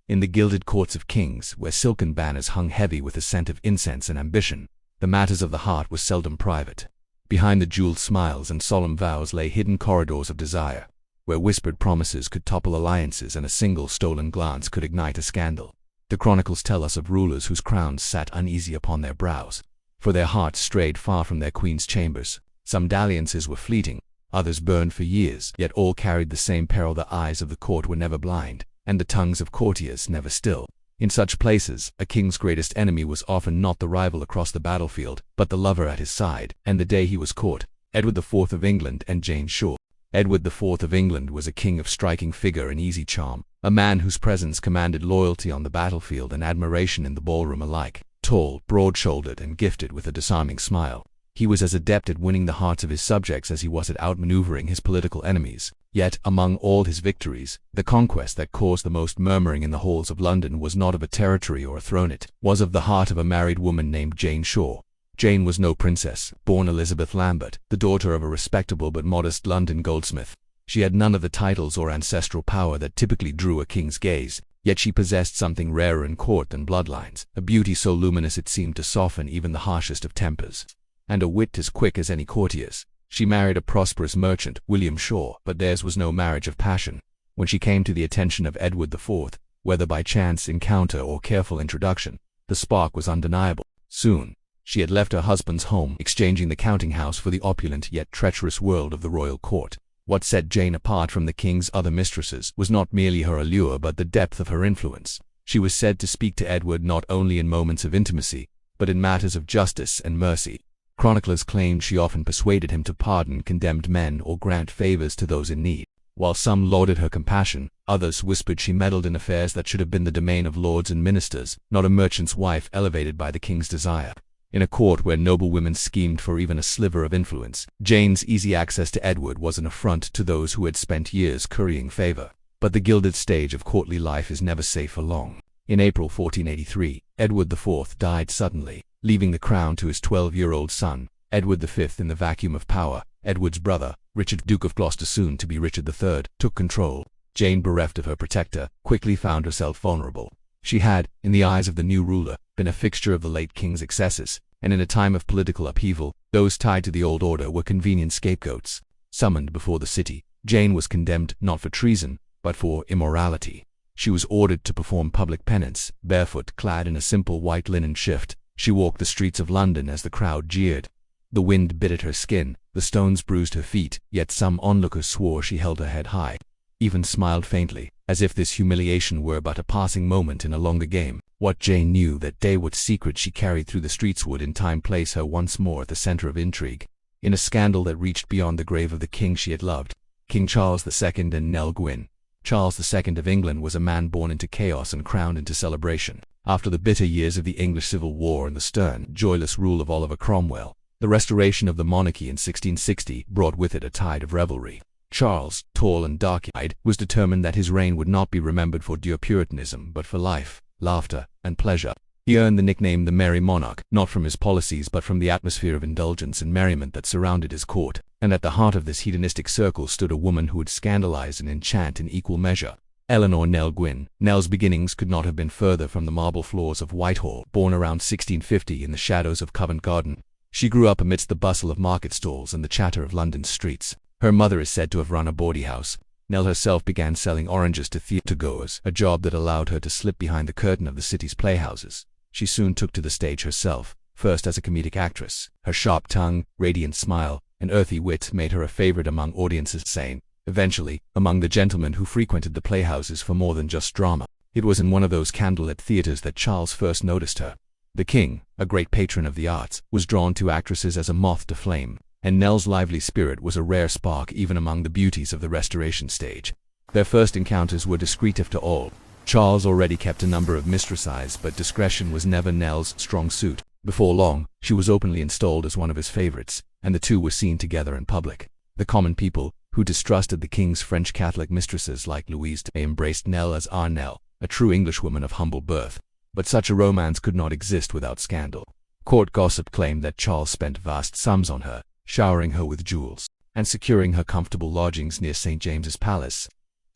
In the gilded courts of kings, where silken banners hung heavy with the scent of incense and ambition, the matters of the heart were seldom private. Behind the jeweled smiles and solemn vows lay hidden corridors of desire, where whispered promises could topple alliances and a single stolen glance could ignite a scandal. The chronicles tell us of rulers whose crowns sat uneasy upon their brows, for their hearts strayed far from their queen's chambers. Some dalliances were fleeting, others burned for years, yet all carried the same peril. The eyes of the court were never blind, and the tongues of courtiers never still. In such places, a king's greatest enemy was often not the rival across the battlefield, but the lover at his side, and the day he was caught. Edward IV of England and Jane Shore. Edward IV of England was a king of striking figure and easy charm, a man whose presence commanded loyalty on the battlefield and admiration in the ballroom alike. Tall, broad-shouldered, and gifted with a disarming smile, he was as adept at winning the hearts of his subjects as he was at outmaneuvering his political enemies. Yet, among all his victories, the conquest that caused the most murmuring in the halls of London was not of a territory or a throne. It was of the heart of a married woman named Jane Shore. Jane was no princess, born Elizabeth Lambert, the daughter of a respectable but modest London goldsmith. She had none of the titles or ancestral power that typically drew a king's gaze, yet she possessed something rarer in court than bloodlines, a beauty so luminous it seemed to soften even the harshest of tempers, and a wit as quick as any courtier's. She married a prosperous merchant, William Shore, but theirs was no marriage of passion. When she came to the attention of Edward IV, whether by chance encounter or careful introduction, the spark was undeniable. Soon, she had left her husband's home, exchanging the counting-house for the opulent yet treacherous world of the royal court. What set Jane apart from the king's other mistresses was not merely her allure but the depth of her influence. She was said to speak to Edward not only in moments of intimacy, but in matters of justice and mercy. Chroniclers claimed she often persuaded him to pardon condemned men or grant favors to those in need. While some lauded her compassion, others whispered she meddled in affairs that should have been the domain of lords and ministers, not a merchant's wife elevated by the king's desire. In a court where noble women schemed for even a sliver of influence, Jane's easy access to Edward was an affront to those who had spent years currying favor. But the gilded stage of courtly life is never safe for long. In April 1483, Edward IV died suddenly, leaving the crown to his 12-year-old son. Edward V, in the vacuum of power, Edward's brother, Richard, Duke of Gloucester, soon to be Richard III, took control. Jane, bereft of her protector, quickly found herself vulnerable. She had, in the eyes of the new ruler, been a fixture of the late king's excesses, and in a time of political upheaval, those tied to the old order were convenient scapegoats. Summoned before the city, Jane was condemned not for treason, but for immorality. She was ordered to perform public penance. Barefoot, clad in a simple white linen shift, she walked the streets of London as the crowd jeered. The wind bit at her skin, the stones bruised her feet, yet some onlookers swore she held her head high, even smiled faintly, as if this humiliation were but a passing moment in a longer game. What Jane knew that day, what secret she carried through the streets, would in time place her once more at the center of intrigue, in a scandal that reached beyond the grave of the king she had loved. King Charles II and Nell Gwyn. Charles II of England was a man born into chaos and crowned into celebration. After the bitter years of the English Civil War and the stern, joyless rule of Oliver Cromwell, the restoration of the monarchy in 1660 brought with it a tide of revelry. Charles, tall and dark-eyed, was determined that his reign would not be remembered for dour Puritanism but for life, laughter, and pleasure. He earned the nickname the Merry Monarch, not from his policies but from the atmosphere of indulgence and merriment that surrounded his court. And at the heart of this hedonistic circle stood a woman who would scandalize and enchant in equal measure. Eleanor Nell Gwyn. Nell's beginnings could not have been further from the marble floors of Whitehall. Born around 1650 in the shadows of Covent Garden, she grew up amidst the bustle of market stalls and the chatter of London's streets. Her mother is said to have run a bawdy house. Nell herself began selling oranges to theatergoers, a job that allowed her to slip behind the curtain of the city's playhouses. She soon took to the stage herself, first as a comedic actress. Her sharp tongue, radiant smile, and earthy wit made her a favorite among audiences, sane, eventually, among the gentlemen who frequented the playhouses for more than just drama. It was in one of those candlelit theaters that Charles first noticed her. The king, a great patron of the arts, was drawn to actresses as a moth to flame, and Nell's lively spirit was a rare spark even among the beauties of the Restoration stage. Their first encounters were discreet to all. Charles already kept a number of mistresses, but discretion was never Nell's strong suit. Before long, she was openly installed as one of his favorites, and the two were seen together in public. The common people, who distrusted the king's French Catholic mistresses like Louise de embraced Nell as our Nell, a true Englishwoman of humble birth. But such a romance could not exist without scandal. Court gossip claimed that Charles spent vast sums on her, showering her with jewels, and securing her comfortable lodgings near St. James's Palace.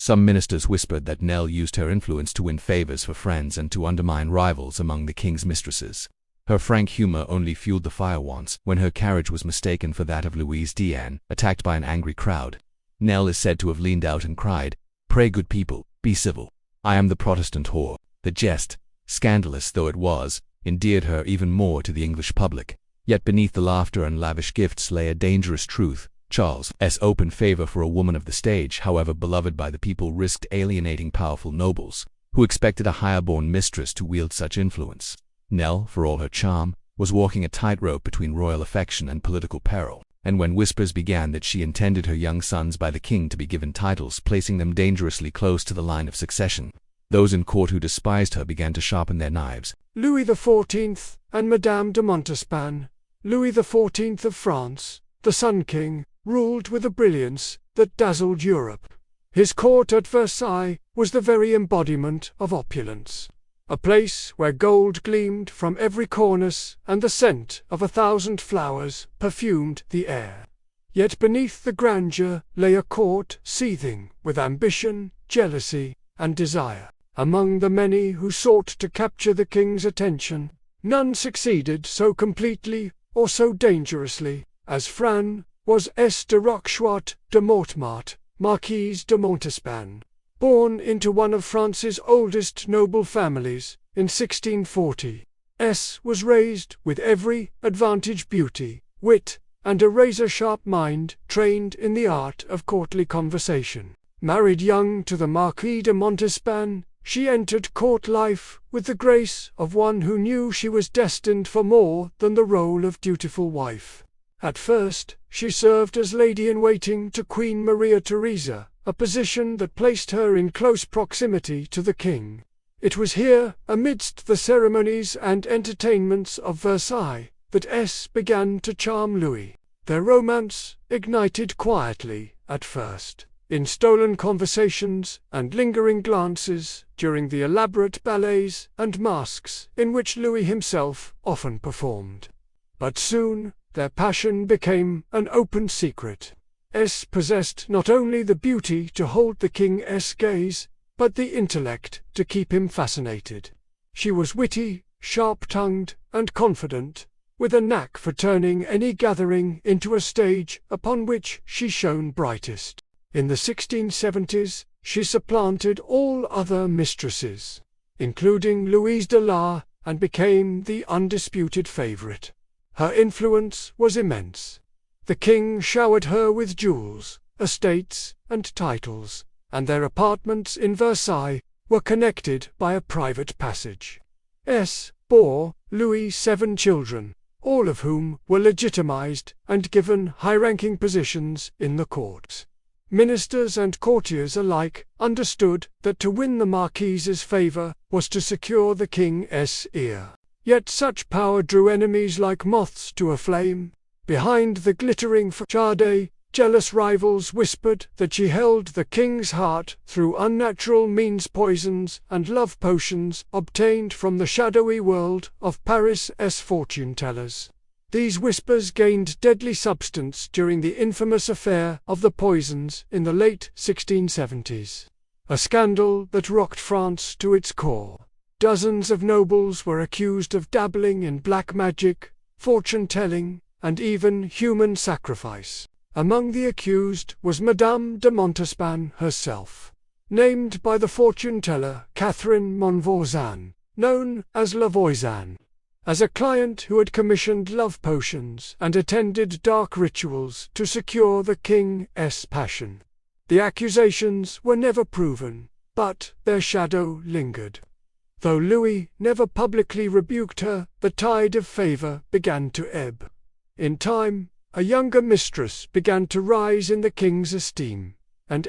Some ministers whispered that Nell used her influence to win favors for friends and to undermine rivals among the king's mistresses. Her frank humor only fueled the fire once, when her carriage was mistaken for that of Louise Diane, attacked by an angry crowd. Nell is said to have leaned out and cried, "Pray, good people, be civil. I am the Protestant whore." The jest, scandalous though it was, endeared her even more to the English public. Yet beneath the laughter and lavish gifts lay a dangerous truth. Charles' open favor for a woman of the stage, however beloved by the people, risked alienating powerful nobles, who expected a higher-born mistress to wield such influence. Nell, for all her charm, was walking a tightrope between royal affection and political peril, and when whispers began that she intended her young sons by the king to be given titles placing them dangerously close to the line of succession, those in court who despised her began to sharpen their knives. Louis XIV and Madame de Montespan. Louis XIV of France, the Sun King, ruled with a brilliance that dazzled Europe. His court at Versailles was the very embodiment of opulence, a place where gold gleamed from every cornice and the scent of 1,000 flowers perfumed the air. Yet beneath the grandeur lay a court seething with ambition, jealousy, and desire. Among the many who sought to capture the king's attention, none succeeded so completely or so dangerously as Fran was de Rochechouart de Mortemart, Marquise de Montespan. Born into one of France's oldest noble families in 1640, was raised with every advantage, beauty, wit, and a razor-sharp mind trained in the art of courtly conversation. Married young to the Marquis de Montespan, she entered court life with the grace of one who knew she was destined for more than the role of dutiful wife. At first, she served as lady-in-waiting to Queen Maria Theresa, a position that placed her in close proximity to the king. It was here, amidst the ceremonies and entertainments of Versailles, that began to charm Louis. Their romance ignited quietly at first, in stolen conversations and lingering glances during the elaborate ballets and masques in which Louis himself often performed. But soon, their passion became an open secret. Possessed not only the beauty to hold the king's gaze, but the intellect to keep him fascinated. She was witty, sharp-tongued, and confident, with a knack for turning any gathering into a stage upon which she shone brightest. In the 1670s, she supplanted all other mistresses, including Louise de la, and became the undisputed favorite. Her influence was immense. The king showered her with jewels, estates, and titles, and their apartments in Versailles were connected by a private passage. Bore Louis 7 children, all of whom were legitimized and given high-ranking positions in the courts. Ministers and courtiers alike understood that to win the Marquise's favor was to secure the king's ear. Yet such power drew enemies like moths to a flame. Behind the glittering facade, jealous rivals whispered that she held the king's heart through unnatural means, poisons, and love potions obtained from the shadowy world of Paris' fortune-tellers. These whispers gained deadly substance during the infamous affair of the poisons in the late 1670s, a scandal that rocked France to its core. Dozens of nobles were accused of dabbling in black magic, fortune-telling, and even human sacrifice. Among the accused was Madame de Montespan herself, named by the fortune-teller Catherine Monvoisin, known as La Voisin, as a client who had commissioned love potions and attended dark rituals to secure the king's passion. The accusations were never proven, but their shadow lingered. Though Louis never publicly rebuked her, the tide of favor began to ebb. In time, a younger mistress began to rise in the king's esteem, and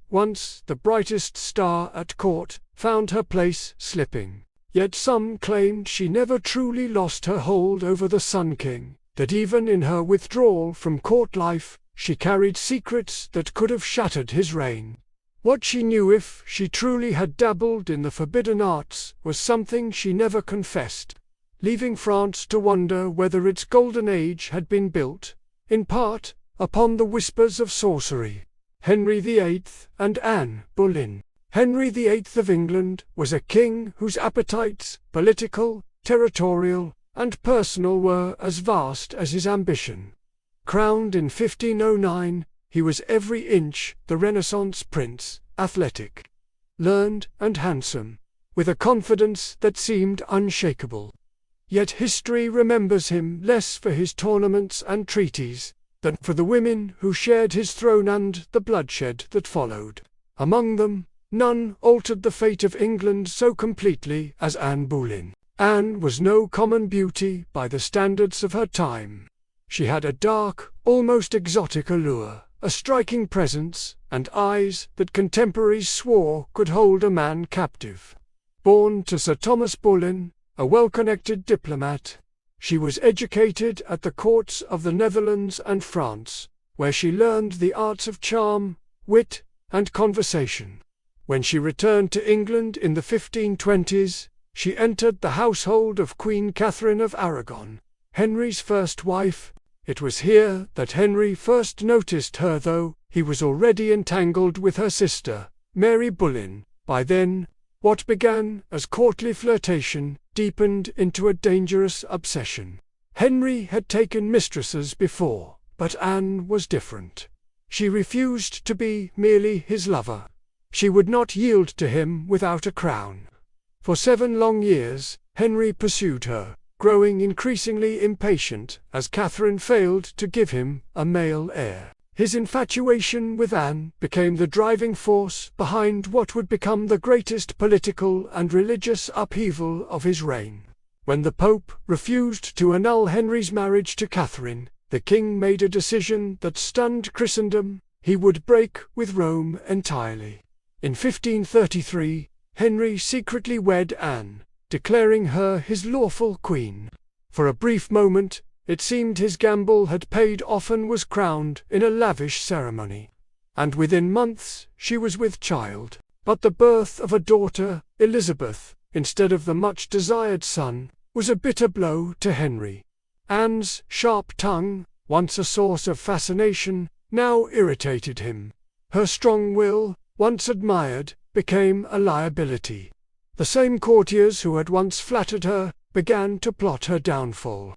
once the brightest star at court, found her place slipping. Yet some claimed she never truly lost her hold over the Sun King, that even in her withdrawal from court life, she carried secrets that could have shattered his reign. What she knew, if she truly had dabbled in the forbidden arts, was something she never confessed, leaving France to wonder whether its golden age had been built, in part, upon the whispers of sorcery. Henry VIII and Anne Boleyn. Henry VIII of England was a king whose appetites, political, territorial, and personal, were as vast as his ambition. Crowned in 1509, he was every inch the Renaissance prince, athletic, learned, and handsome, with a confidence that seemed unshakable. Yet history remembers him less for his tournaments and treaties than for the women who shared his throne and the bloodshed that followed. Among them, none altered the fate of England so completely as Anne Boleyn. Anne was no common beauty by the standards of her time. She had a dark, almost exotic allure, a striking presence, and eyes that contemporaries swore could hold a man captive. Born to Sir Thomas Boleyn, a well-connected diplomat, she was educated at the courts of the Netherlands and France, where she learned the arts of charm, wit, and conversation. When she returned to England in the 1520s, she entered the household of Queen Catherine of Aragon, Henry's first wife. It was here that Henry first noticed her, though he was already entangled with her sister, Mary Boleyn. By then, what began as courtly flirtation deepened into a dangerous obsession. Henry had taken mistresses before, but Anne was different. She refused to be merely his lover. She would not yield to him without a crown. For 7 long years, Henry pursued her, growing increasingly impatient as Catherine failed to give him a male heir. His infatuation with Anne became the driving force behind what would become the greatest political and religious upheaval of his reign. When the Pope refused to annul Henry's marriage to Catherine, the king made a decision that stunned Christendom. He would break with Rome entirely. In 1533, Henry secretly wed Anne, declaring her his lawful queen. For a brief moment, it seemed his gamble had paid off and was crowned in a lavish ceremony. And within months, she was with child. But the birth of a daughter, Elizabeth, instead of the much-desired son, was a bitter blow to Henry. Anne's sharp tongue, once a source of fascination, now irritated him. Her strong will, once admired, became a liability. The same courtiers who had once flattered her began to plot her downfall.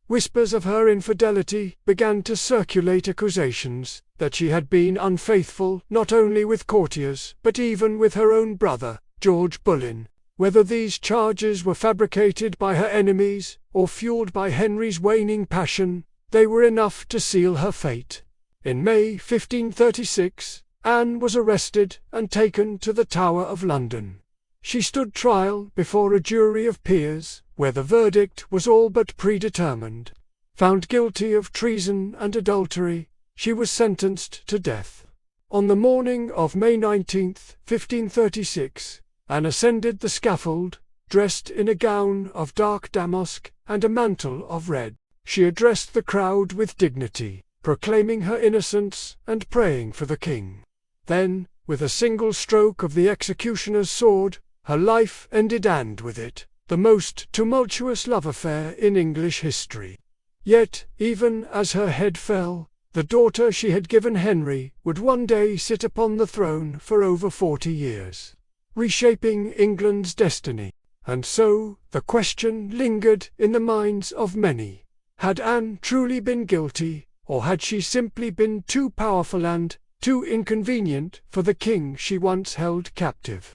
Whispers of her infidelity began to circulate, accusations that she had been unfaithful not only with courtiers but even with her own brother, George Boleyn. Whether these charges were fabricated by her enemies or fueled by Henry's waning passion, they were enough to seal her fate. In May 1536, Anne was arrested and taken to the Tower of London. She stood trial before a jury of peers, where the verdict was all but predetermined. Found guilty of treason and adultery, she was sentenced to death. On the morning of May 19, 1536, Anne ascended the scaffold, dressed in a gown of dark damask and a mantle of red. She addressed the crowd with dignity, proclaiming her innocence and praying for the king. Then, with a single stroke of the executioner's sword, her life ended, and with it, the most tumultuous love affair in English history. Yet, even as her head fell, the daughter she had given Henry would one day sit upon the throne for over 40 years, reshaping England's destiny. And so, the question lingered in the minds of many. Had Anne truly been guilty, or had she simply been too powerful and too inconvenient for the king she once held captive?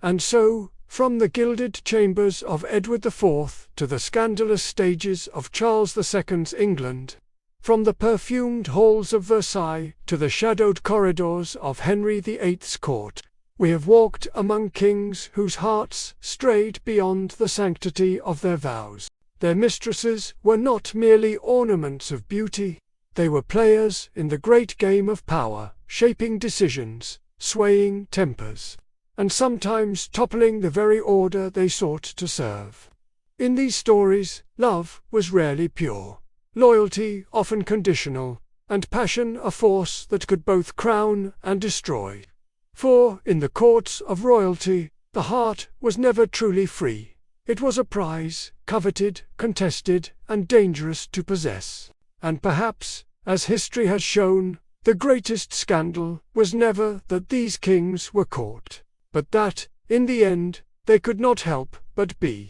And so, from the gilded chambers of Edward IV to the scandalous stages of Charles II's England, from the perfumed halls of Versailles to the shadowed corridors of Henry VIII's court, we have walked among kings whose hearts strayed beyond the sanctity of their vows. Their mistresses were not merely ornaments of beauty, they were players in the great game of power, shaping decisions, swaying tempers, and sometimes toppling the very order they sought to serve. In these stories, love was rarely pure, loyalty often conditional, and passion a force that could both crown and destroy. For, in the courts of royalty, the heart was never truly free. It was a prize, coveted, contested, and dangerous to possess. And perhaps, as history has shown, The greatest scandal was never that these kings were caught, but that, in the end, they could not help but be